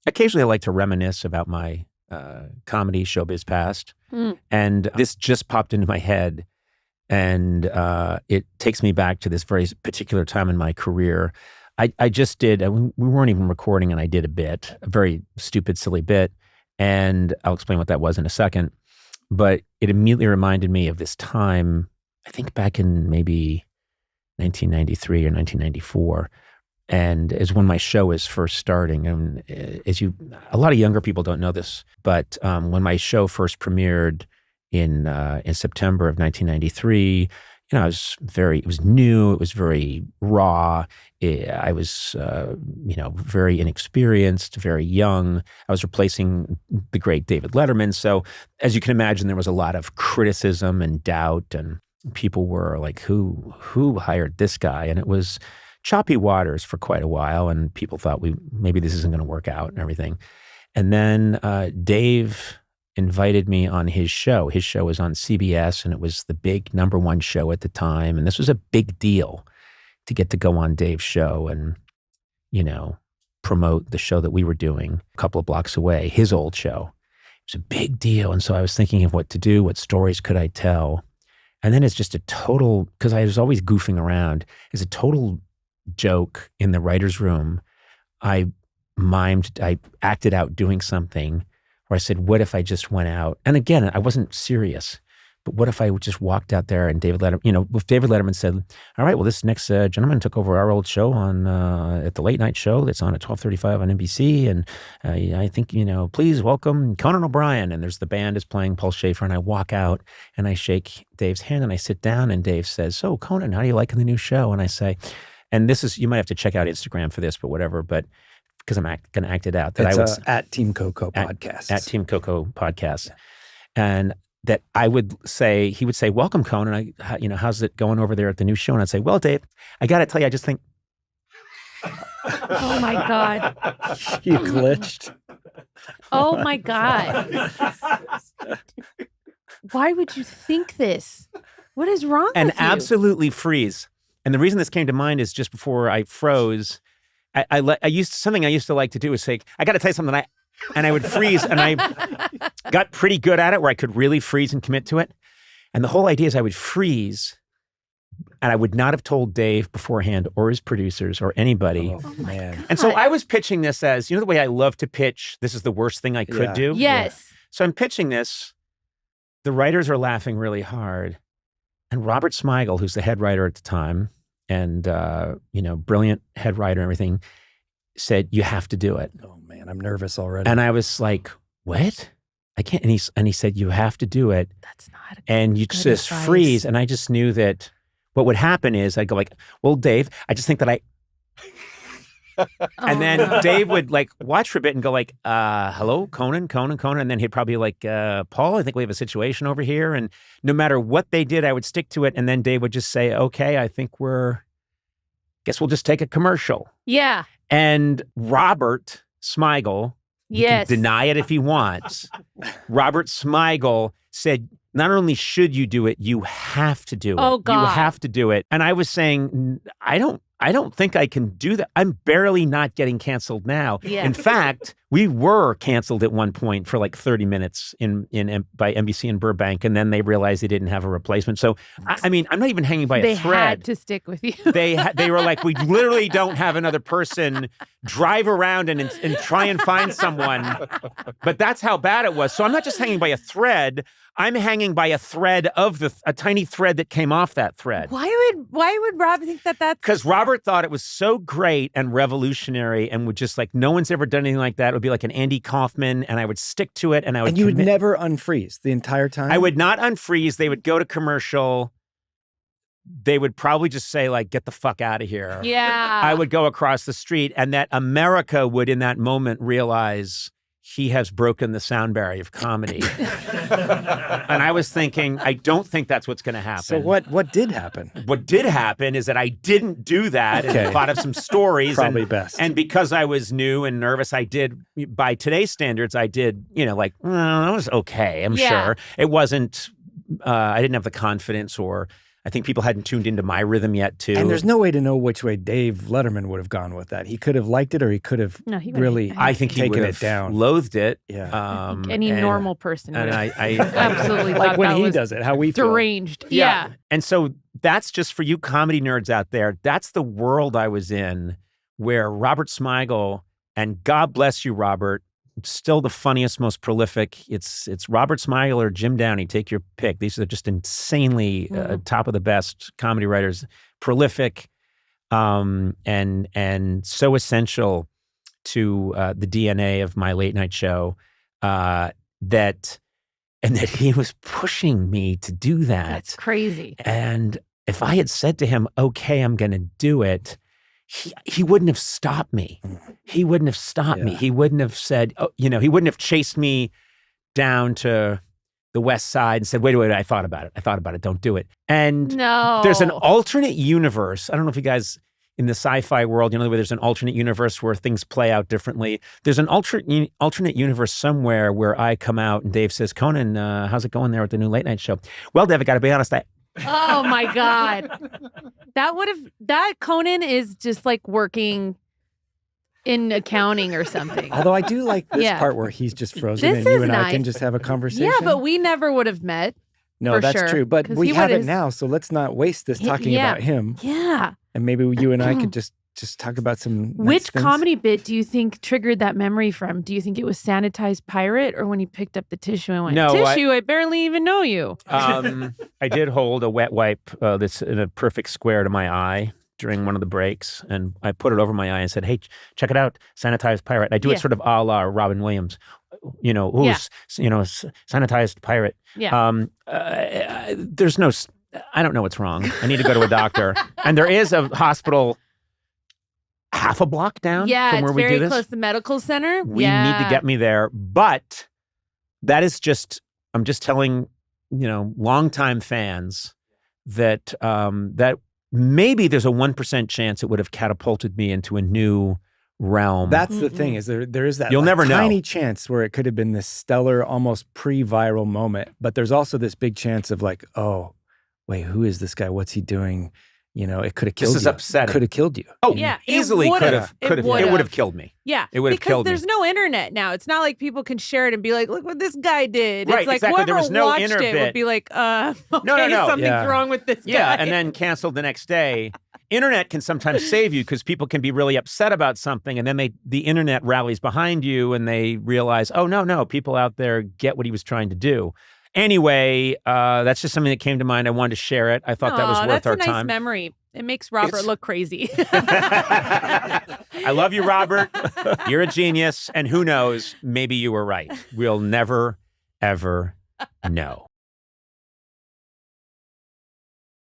occasionally I like to reminisce about my comedy showbiz past. And this just popped into my head. And it takes me back to this very particular time in my career. I just did, we weren't even recording, and I did a very stupid, silly bit. And I'll explain what that was in a second. But it immediately reminded me of this time, I think back in maybe 1993 or 1994. And is when my show is first starting. And a lot of younger people don't know this, but when my show first premiered in September of 1993, it was new, it was very raw. I was, very inexperienced, very young. I was replacing the great David Letterman. So as you can imagine, there was a lot of criticism and doubt, and people were like, who hired this guy? And it was choppy waters for quite a while, and people thought maybe this isn't going to work out and everything. And then Dave invited me on his show. His show was on CBS, and it was the big #1 show at the time. And this was a big deal to get to go on Dave's show and, promote the show that we were doing a couple of blocks away, his old show. It was a big deal. And so I was thinking of what to do, what stories could I tell? And then it's just a total, because I was always goofing around, it's a total joke in the writer's room. I acted out doing something where I said, what if I just went out? And again, I wasn't serious, but what if I just walked out there and David Letterman, if David Letterman said, all right, well, this next gentleman took over our old show on at the late night show that's on at 12:35 on NBC. And I think, please welcome Conan O'Brien. And there's the band is playing Paul Schaefer. And I walk out and I shake Dave's hand and I sit down, and Dave says, so Conan, how do you like the new show? And I say, and this is, you might have to check out Instagram for this, but whatever, but because I'm going to act it out. That it's at Team Coco podcast. At Team Coco podcast. Yeah. And that he would say, welcome, Conan. How's it going over there at the new show? And I'd say, well, Dave, I got to tell you, I just think. Oh my God. You glitched. Oh my God. Why would you think this? What is wrong with you? And absolutely freeze. And the reason this came to mind is just before I froze, I used to like to do is say, I got to tell you something, and I would freeze, and I got pretty good at it where I could really freeze and commit to it. And the whole idea is I would freeze, and I would not have told Dave beforehand or his producers or anybody. Oh man. And so I was pitching this as, the way I love to pitch, this is the worst thing I could do? Yes. Yeah. So I'm pitching this. The writers are laughing really hard. And Robert Smigel, who's the head writer at the time, and, brilliant head writer and everything, said, you have to do it. Oh man, I'm nervous already. And I was like, what? I can't. And he said, you have to do it. That's not and you just freeze. And I just knew that what would happen is I'd go like, well, Dave, I just think that and then Dave would watch for a bit and go like, hello, Conan. And then he'd probably like, Paul, I think we have a situation over here. And no matter what they did, I would stick to it. And then Dave would just say, okay, I think guess we'll just take a commercial. Yeah. And Robert Smigel, yes, can deny it if he wants. Robert Smigel said, not only should you do it, you have to do it. Oh, God. You have to do it. And I was saying, I don't think I can do that. I'm barely not getting canceled now. Yeah. In fact, we were canceled at one point for like 30 minutes by NBC in Burbank, and then they realized they didn't have a replacement. So, I'm not even hanging by a thread. They had to stick with you. They were like, we literally don't have another person. Drive around and try and find someone. But that's how bad it was. So I'm not just hanging by a thread. I'm hanging by a thread of a tiny thread that came off that thread. Why would Rob think that's... Because Robert thought it was so great and revolutionary and would just no one's ever done anything like that. It would be like an Andy Kaufman, and I would stick to it, and I would. And you would never unfreeze the entire time? I would not unfreeze. They would go to commercial. They would probably just say get the fuck out of here. Yeah. I would go across the street, and that America would in that moment realize he has broken the sound barrier of comedy. And I was thinking, I don't think that's what's going to happen. So what did happen? What did happen is that I didn't do that and thought of some stories. Probably best. And because I was new and nervous, I did, by today's standards, I did, that was okay, I'm sure. It wasn't, I didn't have the confidence or I think people hadn't tuned into my rhythm yet, too. And there's no way to know which way Dave Letterman would have gone with that. He could have liked it, or he could have really I think he taken would it down. Loathed it. Yeah. Any normal person would. And I Absolutely. Like thought when that he was does it, how we feel. deranged. Yeah. And so that's just for you comedy nerds out there. That's the world I was in, where Robert Smigel, and God bless you, Robert, still the funniest, most prolific. It's Robert Smigel or Jim Downey. Take your pick. These are just insanely top of the best comedy writers, prolific, and so essential to the DNA of my late night show. That he was pushing me to do that. That's crazy. And if I had said to him, "Okay, I'm going to do it," he wouldn't have stopped me. He wouldn't have stopped me. He wouldn't have said, he wouldn't have chased me down to the West Side and said, wait, I thought about it. Don't do it. And there's an alternate universe. I don't know if you guys in the sci-fi world, where there's an alternate universe where things play out differently. There's an alternate universe somewhere where I come out and Dave says, Conan, how's it going there with the new late night show? Well, Dave, I got to be honest, Oh my God. That Conan is just like working in accounting or something. Although I do like this part where he's just frozen This and you is and I nice. can just have a conversation. Yeah, but we never would have met. No, for that's sure, true. But 'cause we he have it would've- now, so let's not waste this talking about him. Yeah. And maybe you and I could just talk about some nice Which things. comedy bit do you think triggered that memory from? Do you think it was Sanitized Pirate, or when he picked up the tissue and went, No, tissue, I barely even know you? I did hold a wet wipe that's in a perfect square to my eye during one of the breaks, and I put it over my eye and said, hey, check it out, Sanitized Pirate. I do it sort of a la Robin Williams, Sanitized Pirate. Yeah. There's no, I don't know what's wrong. I need to go to a doctor. And there is a hospital half a block down from where we do this. It's very close to the medical center. We need to get me there. But that is just, I'm just telling, longtime fans that that maybe there's a 1% chance it would have catapulted me into a new realm. That's the thing, is there is that You'll never know. tiny chance where it could have been this stellar, almost pre-viral moment. But there's also this big chance of like, oh, wait, who is this guy? What's he doing? It could have killed you. This is upsetting. Could have killed you. Oh, Yeah, it easily could have. would've. It would have killed me. Yeah, It would have killed me. because there's no internet now. It's not like people can share it and be like, look what this guy did. Right, it's like exactly. There whoever was no watched inner it bit. would be like, okay, No. something's Yeah. wrong with this guy. Yeah, and then canceled the next day. Internet can sometimes save you because people can be really upset about something, and then the internet rallies behind you, and they realize, oh no, people out there get what he was trying to do. Anyway, that's just something that came to mind. I wanted to share it. I thought that was worth that's our a nice time. memory. It makes Robert look crazy. I love you, Robert. You're a genius, and who knows? Maybe you were right. We'll never, ever know.